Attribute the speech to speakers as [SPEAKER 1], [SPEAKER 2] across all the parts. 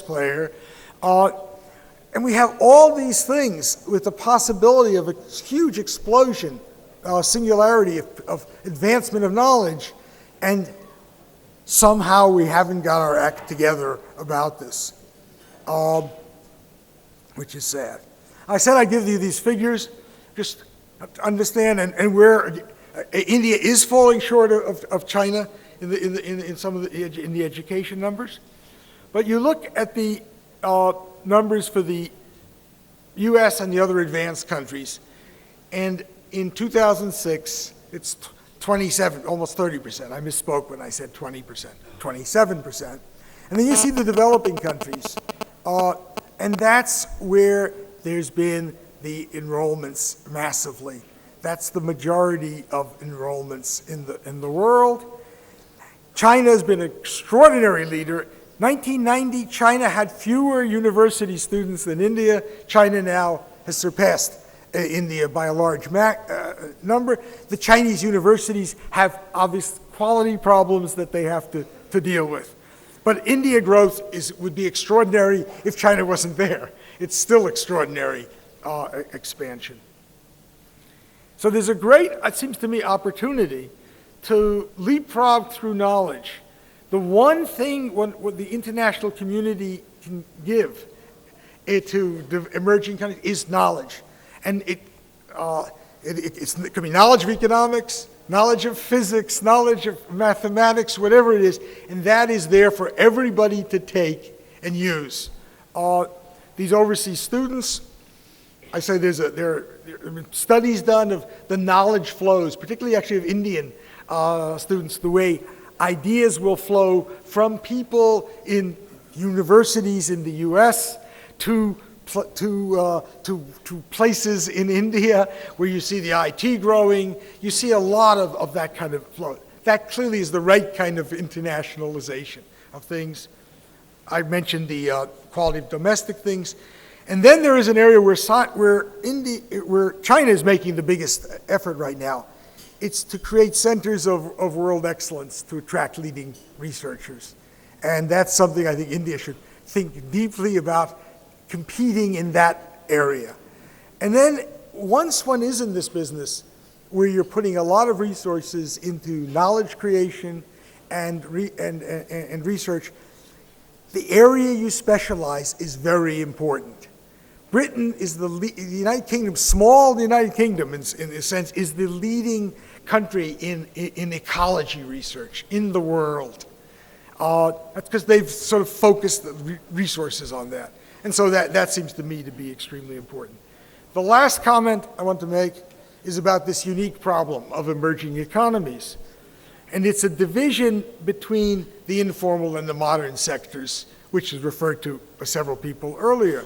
[SPEAKER 1] player. Uh, and we have all these things with the possibility of a huge explosion, singularity of advancement of knowledge, and somehow we haven't got our act together about this, which is sad. I said I'd give you these figures, just to understand, and where India is falling short of China in the education numbers. But you look at the numbers for the U.S. and the other advanced countries, and in 2006, it's 27, almost 30%. I misspoke when I said 20%, 27%. And then you see the developing countries, and that's where there's been the enrollments massively. That's the majority of enrollments in the world. China has been an extraordinary leader. 1990, China had fewer university students than India. China now has surpassed India by a large number. The Chinese universities have obvious quality problems that they have to deal with. But India growth would be extraordinary if China wasn't there. It's still extraordinary expansion. So there's a great, it seems to me, opportunity to leapfrog through knowledge. The one thing what the international community can give to the emerging countries is knowledge. And it could be knowledge of economics, knowledge of physics, knowledge of mathematics, whatever it is, and that is there for everybody to take and use. These overseas students, I say there have been studies done of the knowledge flows, particularly actually of Indian students, the way ideas will flow from people in universities in the U.S. to places in India where you see the IT growing. You see a lot of that kind of flow. That clearly is the right kind of internationalization of things. I mentioned the quality of domestic things. And then there is an area where China is making the biggest effort right now. It's to create centers of world excellence to attract leading researchers. And that's something I think India should think deeply about, competing in that area. And then once one is in this business where you're putting a lot of resources into knowledge creation and research, the area you specialize is very important. Britain is the United Kingdom, small United Kingdom in a sense, is the leading country in ecology research in the world. That's because they've sort of focused the resources on that. And so that seems to me to be extremely important. The last comment I want to make is about this unique problem of emerging economies. And it's a division between the informal and the modern sectors, which is referred to by several people earlier.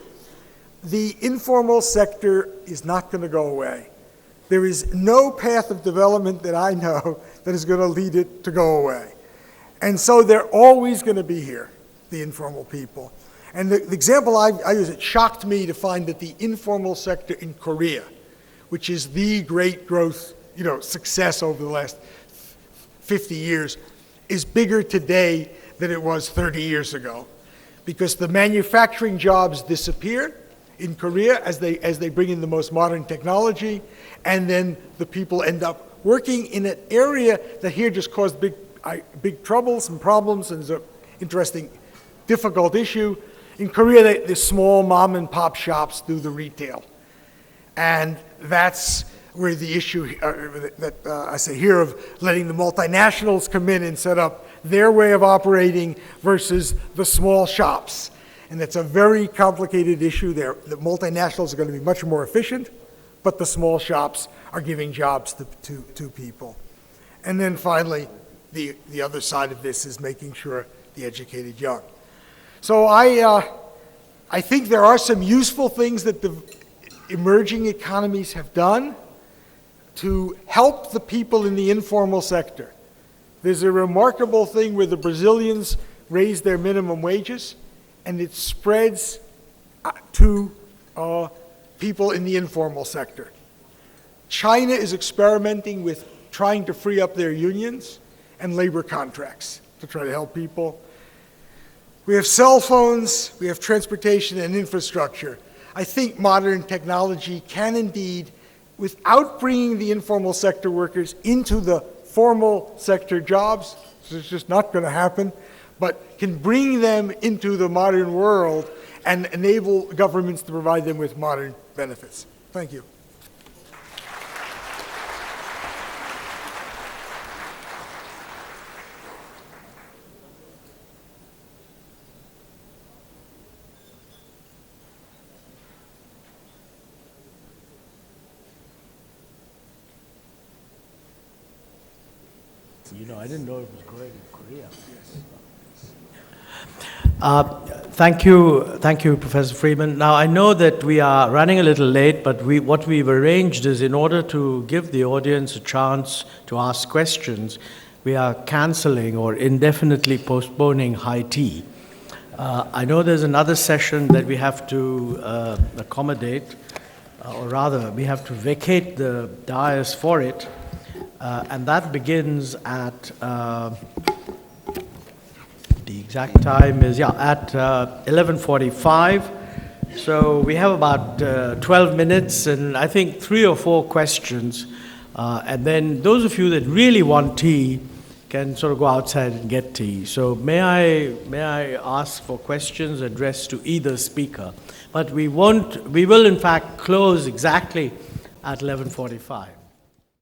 [SPEAKER 1] The informal sector is not going to go away. There is no path of development that I know that is going to lead it to go away. And so they're always going to be here, the informal people. And the example I use, it shocked me to find that the informal sector in Korea, which is the great growth, success over the last 50 years, is bigger today than it was 30 years ago. Because the manufacturing jobs disappear in Korea as they bring in the most modern technology, and then the people end up working in an area that here just caused big troubles and problems, and is an interesting, difficult issue. In Korea, the small mom and pop shops do the retail. And that's where the issue I say here of letting the multinationals come in and set up their way of operating versus the small shops. And it's a very complicated issue there. The multinationals are going to be much more efficient, but the small shops are giving jobs to people. And then finally, the other side of this is making sure the educated young. So I think there are some useful things that the emerging economies have done to help the people in the informal sector. There's a remarkable thing where the Brazilians raise their minimum wages, and it spreads to people in the informal sector. China is experimenting with trying to free up their unions and labor contracts to try to help people. We have cell phones, we have transportation and infrastructure. I think modern technology can indeed, without bringing the informal sector workers into the formal sector jobs, it's just not going to happen, but can bring them into the modern world and enable governments to provide them with modern benefits. Thank you.
[SPEAKER 2] You know, I didn't know it was great in Korea. Thank you, Professor Freeman. Now, I know that we are running a little late, but what we've arranged is, in order to give the audience a chance to ask questions, we are canceling or indefinitely postponing high tea. I know there's another session that we have to accommodate, or rather, we have to vacate the dais for it. And that begins at, the exact time is, at 11:45. So we have about 12 minutes, and I think 3 or 4 questions. And then those of you that really want tea can sort of go outside and get tea. So may I ask for questions addressed to either speaker? But we will in fact close exactly at 11:45.